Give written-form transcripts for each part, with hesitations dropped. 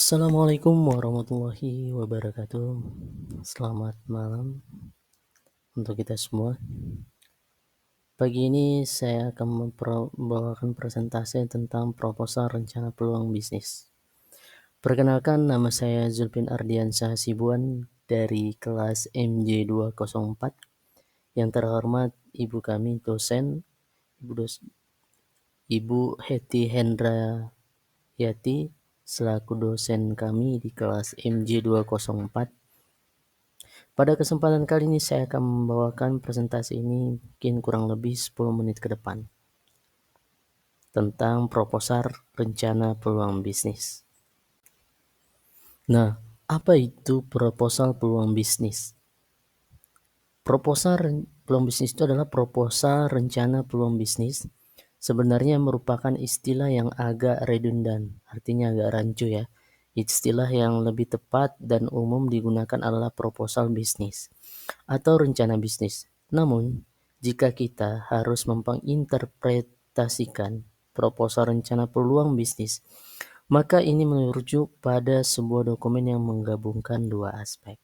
Assalamualaikum warahmatullahi wabarakatuh. Selamat malam untuk kita semua. Pagi ini saya akan membawakan presentasi tentang proposal rencana peluang bisnis. Perkenalkan, nama saya Zulfin Ardiansyah Sibuan dari kelas MJ204. Yang terhormat ibu kami dosen, Ibu Heti Hendrayati selaku dosen kami di kelas MJ204. Pada kesempatan kali ini saya akan membawakan presentasi ini mungkin kurang lebih 10 menit ke depan tentang proposal rencana peluang bisnis. Nah, apa itu proposal peluang bisnis? Proposal peluang bisnis itu adalah proposal rencana peluang bisnis. Sebenarnya merupakan istilah yang agak redundan, artinya agak rancu ya. Istilah yang lebih tepat dan umum digunakan adalah proposal bisnis atau rencana bisnis. Namun, jika kita harus menginterpretasikan proposal rencana peluang bisnis, maka ini merujuk pada sebuah dokumen yang menggabungkan dua aspek.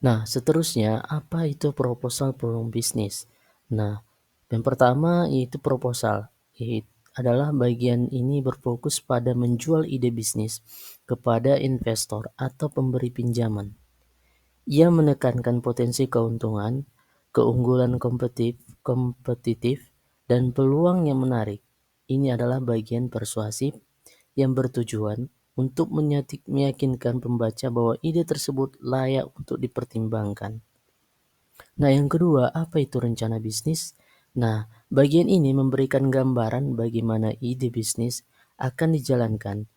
Nah, seterusnya, apa itu proposal peluang bisnis? Nah, yang pertama yaitu proposal. Adalah bagian ini berfokus pada menjual ide bisnis kepada investor atau pemberi pinjaman. Ia menekankan potensi keuntungan, keunggulan kompetitif, dan peluang yang menarik. Ini adalah bagian persuasif yang bertujuan untuk meyakinkan pembaca bahwa ide tersebut layak untuk dipertimbangkan. Nah, yang kedua, apa itu rencana bisnis? Nah, bagian ini memberikan gambaran bagaimana ide bisnis akan dijalankan.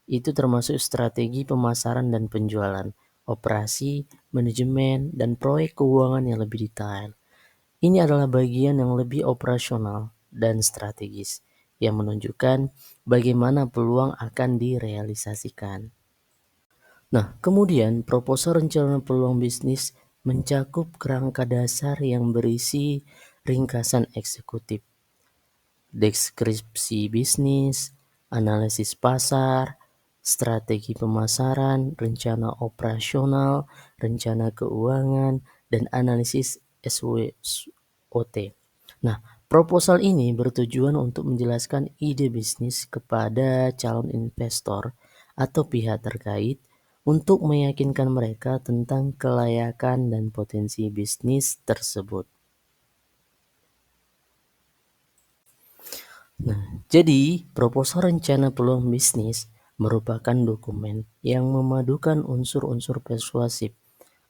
Itu termasuk strategi pemasaran dan penjualan, operasi, manajemen, dan proyek keuangan yang lebih detail. Ini adalah bagian yang lebih operasional dan strategis yang menunjukkan bagaimana peluang akan direalisasikan. Nah, kemudian proposal rencana peluang bisnis mencakup kerangka dasar yang berisi ringkasan eksekutif, deskripsi bisnis, analisis pasar, strategi pemasaran, rencana operasional, rencana keuangan, dan analisis SWOT. Nah, proposal ini bertujuan untuk menjelaskan ide bisnis kepada calon investor atau pihak terkait untuk meyakinkan mereka tentang kelayakan dan potensi bisnis tersebut. Nah, jadi proposal rencana peluang bisnis merupakan dokumen yang memadukan unsur-unsur persuasif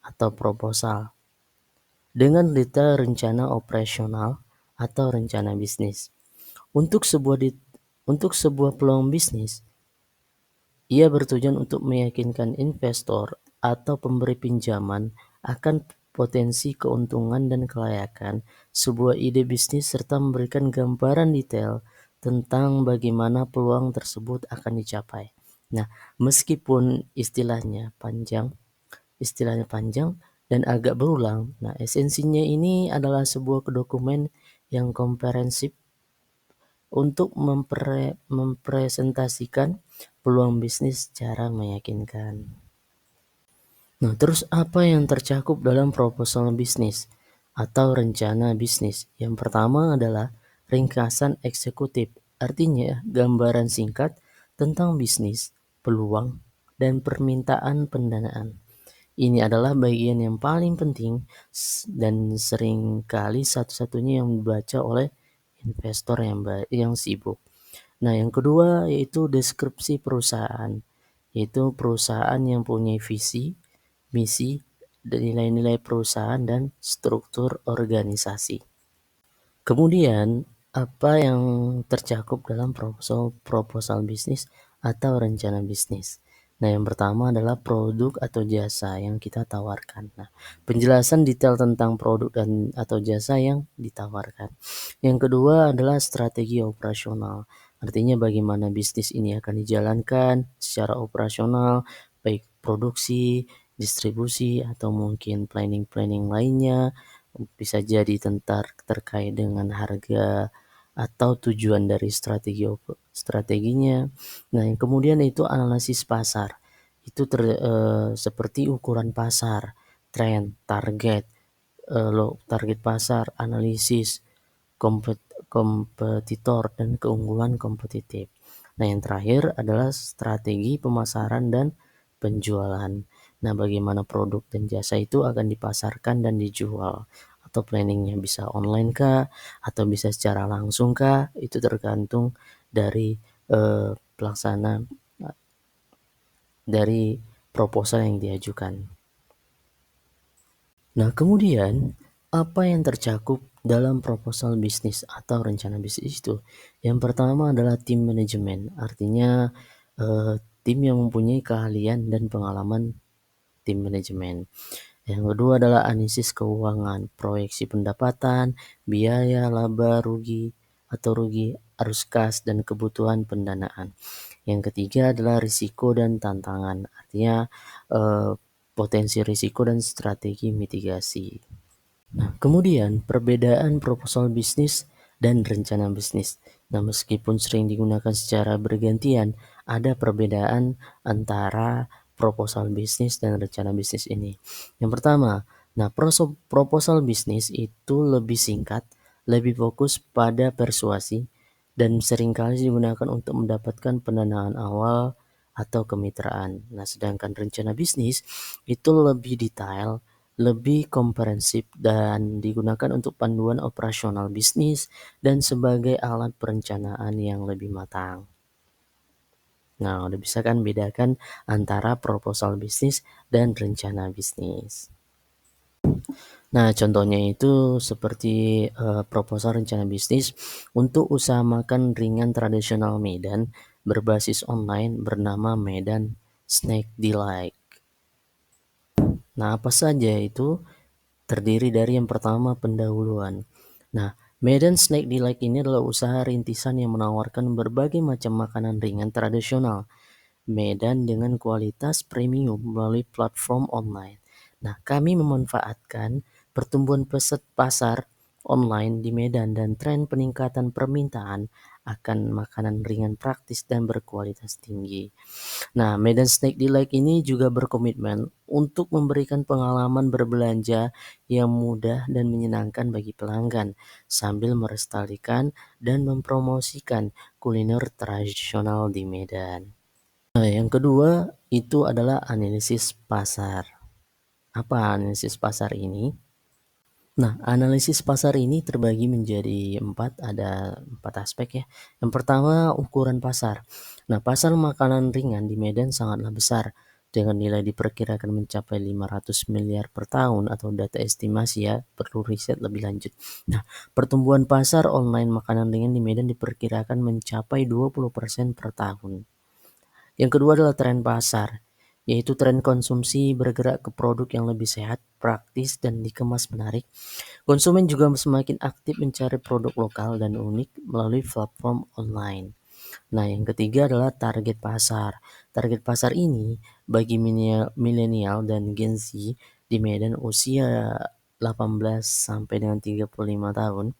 atau proposal dengan detail rencana operasional atau rencana bisnis. Untuk sebuah peluang bisnis, ia bertujuan untuk meyakinkan investor atau pemberi pinjaman akan potensi keuntungan dan kelayakan sebuah ide bisnis serta memberikan gambaran detail tentang bagaimana peluang tersebut akan dicapai. Nah, meskipun istilahnya panjang dan agak berulang, nah esensinya ini adalah sebuah dokumen yang komprehensif untuk mempresentasikan peluang bisnis secara meyakinkan. Nah, terus apa yang tercakup dalam proposal bisnis atau rencana bisnis? Yang pertama adalah ringkasan eksekutif, artinya gambaran singkat tentang bisnis, peluang, dan permintaan pendanaan. Ini adalah bagian yang paling penting dan seringkali satu-satunya yang dibaca oleh investor yang sibuk. Nah, yang kedua yaitu deskripsi perusahaan, yaitu perusahaan yang punya visi, misi, dan nilai-nilai perusahaan dan struktur organisasi. Kemudian, apa yang tercakup dalam proposal bisnis atau rencana bisnis? Nah, yang pertama adalah produk atau jasa yang kita tawarkan. Nah, penjelasan detail tentang produk atau jasa yang ditawarkan. Yang kedua adalah strategi operasional. Artinya bagaimana bisnis ini akan dijalankan secara operasional, baik produksi, distribusi, atau mungkin planning lainnya. Bisa jadi terkait dengan harga atau tujuan dari strateginya. Nah, yang kemudian itu analisis pasar. Itu seperti ukuran pasar, tren, target pasar, analisis kompetitor dan keunggulan kompetitif. Nah, yang terakhir adalah strategi pemasaran dan penjualan. Nah, bagaimana produk dan jasa itu akan dipasarkan dan dijual, atau planningnya bisa online kah, atau bisa secara langsung kah, itu tergantung dari pelaksana dari proposal yang diajukan. Nah, kemudian apa yang tercakup dalam proposal bisnis atau rencana bisnis itu? Yang pertama adalah tim manajemen, artinya tim yang mempunyai keahlian dan pengalaman tim manajemen. Yang kedua adalah analisis keuangan, proyeksi pendapatan, biaya, laba, rugi, arus kas, dan kebutuhan pendanaan. Yang ketiga adalah risiko dan tantangan, artinya eh, potensi risiko dan strategi mitigasi. Nah, kemudian perbedaan proposal bisnis dan rencana bisnis. Nah, meskipun sering digunakan secara bergantian, ada perbedaan antara proposal bisnis dan rencana bisnis ini. Yang pertama, nah proposal bisnis itu lebih singkat, lebih fokus pada persuasi, dan seringkali digunakan untuk mendapatkan pendanaan awal atau kemitraan. Nah, sedangkan rencana bisnis itu lebih detail, lebih komprehensif, dan digunakan untuk panduan operasional bisnis dan sebagai alat perencanaan yang lebih matang. Nah, udah bisa kan bedakan antara proposal bisnis dan rencana bisnis. Nah, contohnya itu seperti proposal rencana bisnis untuk usaha makan ringan tradisional Medan berbasis online bernama Medan Snack Delight. Nah, apa saja itu? Terdiri dari yang pertama pendahuluan. Nah, Medan Snack Delight ini adalah usaha rintisan yang menawarkan berbagai macam makanan ringan tradisional Medan dengan kualitas premium melalui platform online. Nah, kami memanfaatkan pertumbuhan peset pasar online di Medan dan tren peningkatan permintaan akan makanan ringan praktis dan berkualitas tinggi. Nah, Medan Snack Delight ini juga berkomitmen untuk memberikan pengalaman berbelanja yang mudah dan menyenangkan bagi pelanggan sambil melestarikan dan mempromosikan kuliner tradisional di Medan. Nah, yang kedua itu adalah analisis pasar. Apa analisis pasar ini? Nah, analisis pasar ini terbagi menjadi ada empat aspek ya. Yang pertama, ukuran pasar. Nah, pasar makanan ringan di Medan sangatlah besar dengan nilai diperkirakan mencapai 500 miliar per tahun atau data estimasi ya, perlu riset lebih lanjut. Nah, pertumbuhan pasar online makanan ringan di Medan diperkirakan mencapai 20% per tahun. Yang kedua adalah tren pasar, yaitu tren konsumsi bergerak ke produk yang lebih sehat, praktis, dan dikemas menarik. Konsumen juga semakin aktif mencari produk lokal dan unik melalui platform online. Nah, yang ketiga adalah target pasar. Target pasar ini bagi milenial dan Gen Z di Medan usia 18 sampai dengan 35 tahun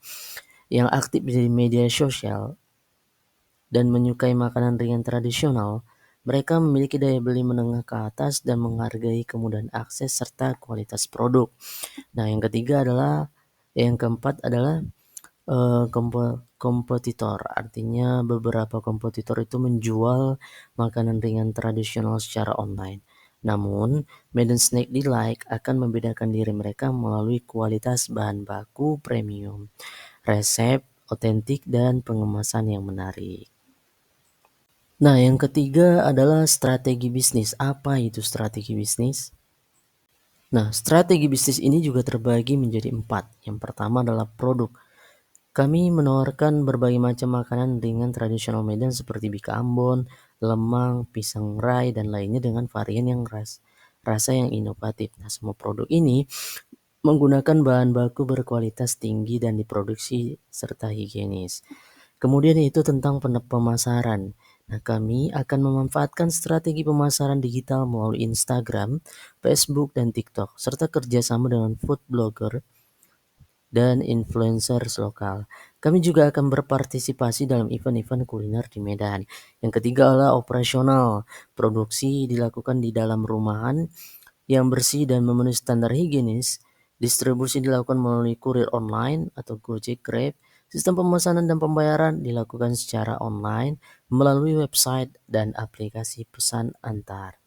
yang aktif di media sosial dan menyukai makanan ringan tradisional, mereka memiliki daya beli menengah ke atas dan menghargai kemudahan akses serta kualitas produk. Nah, yang keempat adalah kompetitor. Artinya beberapa kompetitor itu menjual makanan ringan tradisional secara online. Namun, Medan Snack Delight akan membedakan diri mereka melalui kualitas bahan baku premium, resep otentik, dan pengemasan yang menarik. Nah, yang ketiga adalah strategi bisnis. Apa itu strategi bisnis? Nah, strategi bisnis ini juga terbagi menjadi 4. Yang pertama adalah produk. Kami menawarkan berbagai macam makanan ringan tradisional Medan seperti bika ambon, lemang, pisang rai, dan lainnya dengan varian yang rasa yang inovatif. Nah, semua produk ini menggunakan bahan baku berkualitas tinggi dan diproduksi serta higienis. Kemudian itu tentang pemasaran. Nah, kami akan memanfaatkan strategi pemasaran digital melalui Instagram, Facebook, dan TikTok, serta kerjasama dengan food blogger dan influencers lokal. Kami juga akan berpartisipasi dalam event-event kuliner di Medan. Yang ketiga adalah operasional. Produksi dilakukan di dalam rumahan yang bersih dan memenuhi standar higienis. Distribusi dilakukan melalui kurir online atau Gojek, Grab. Sistem pemesanan dan pembayaran dilakukan secara online melalui website dan aplikasi pesan antar.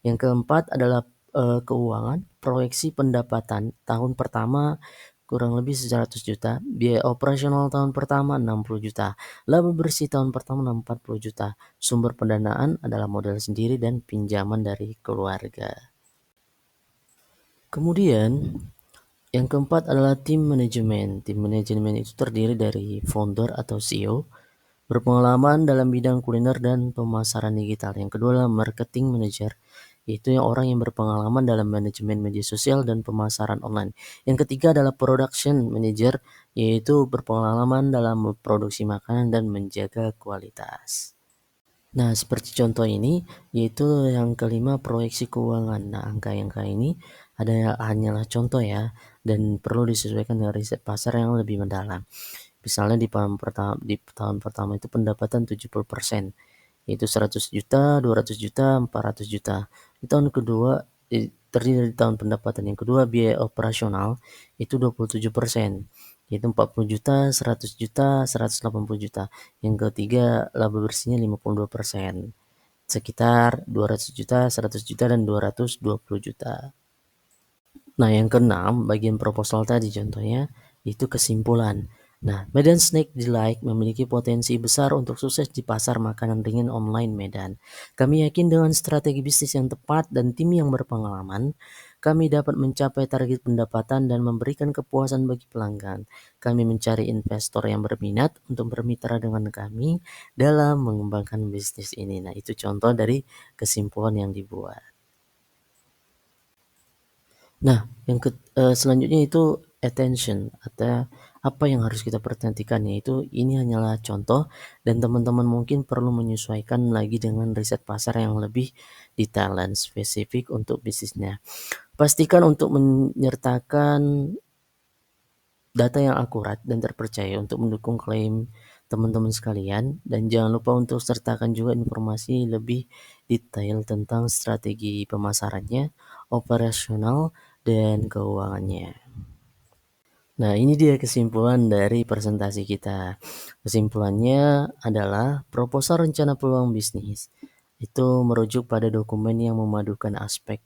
Yang keempat adalah keuangan, proyeksi pendapatan tahun pertama kurang lebih 100 juta, biaya operasional tahun pertama 60 juta, laba bersih tahun pertama 40 juta. Sumber pendanaan adalah modal sendiri dan pinjaman dari keluarga. Kemudian yang keempat adalah tim manajemen. Tim manajemen itu terdiri dari founder atau CEO, berpengalaman dalam bidang kuliner dan pemasaran digital. Yang kedua adalah marketing manager, yaitu yang orang yang berpengalaman dalam manajemen media sosial dan pemasaran online. Yang ketiga adalah production manager, yaitu berpengalaman dalam produksi makanan dan menjaga kualitas. Nah, seperti contoh ini, yaitu yang kelima proyeksi keuangan. Nah, angka-angka ini hanyalah contoh ya, dan perlu disesuaikan dengan riset pasar yang lebih mendalam. Misalnya di tahun pertama itu pendapatan 70%, yaitu 100 juta, 200 juta, 400 juta. Di tahun kedua, terdiri dari tahun pendapatan yang kedua biaya operasional itu 27%, yaitu 40 juta, 100 juta, 180 juta. Yang ketiga laba bersihnya 52%, sekitar 200 juta, 100 juta, dan 220 juta. Nah, yang keenam, bagian proposal tadi contohnya, itu kesimpulan. Nah, Medan Snack Delight memiliki potensi besar untuk sukses di pasar makanan ringan online Medan. Kami yakin dengan strategi bisnis yang tepat dan tim yang berpengalaman, kami dapat mencapai target pendapatan dan memberikan kepuasan bagi pelanggan. Kami mencari investor yang berminat untuk bermitra dengan kami dalam mengembangkan bisnis ini. Nah, itu contoh dari kesimpulan yang dibuat. Nah, selanjutnya itu attention atau apa yang harus kita perhatikan, yaitu ini hanyalah contoh dan teman-teman mungkin perlu menyesuaikan lagi dengan riset pasar yang lebih detail dan spesifik untuk bisnisnya. Pastikan untuk menyertakan data yang akurat dan terpercaya untuk mendukung klaim teman-teman sekalian, dan jangan lupa untuk sertakan juga informasi lebih detail tentang strategi pemasarannya, operasional, dan keuangannya. Nah, ini dia kesimpulan dari presentasi kita. Kesimpulannya adalah proposal rencana peluang bisnis itu merujuk pada dokumen yang memadukan aspek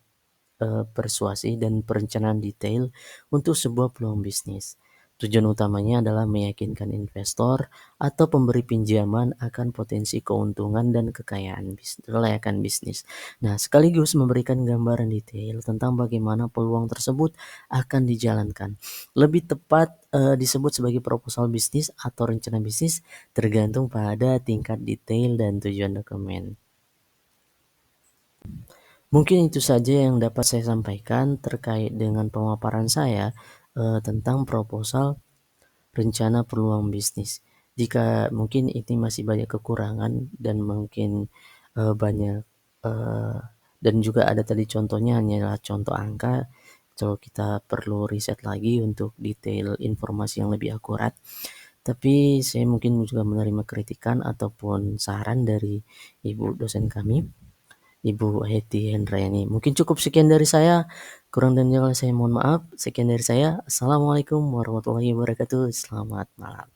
persuasi dan perencanaan detail untuk sebuah peluang bisnis. Tujuan utamanya adalah meyakinkan investor atau pemberi pinjaman akan potensi keuntungan dan kelayakan bisnis. Nah, sekaligus memberikan gambaran detail tentang bagaimana peluang tersebut akan dijalankan. Lebih tepat disebut sebagai proposal bisnis atau rencana bisnis, tergantung pada tingkat detail dan tujuan dokumen. Mungkin itu saja yang dapat saya sampaikan terkait dengan pemaparan saya tentang proposal rencana peluang bisnis. Jika mungkin ini masih banyak kekurangan dan mungkin banyak dan juga ada tadi contohnya hanyalah contoh angka, so kita perlu riset lagi untuk detail informasi yang lebih akurat. Tapi saya mungkin juga menerima kritikan ataupun saran dari ibu dosen kami, Ibu Hetty Hendrayani. Mungkin cukup sekian dari saya, kurang dan lebihnya saya mohon maaf. Sekian dari saya. Assalamualaikum warahmatullahi wabarakatuh. Selamat malam.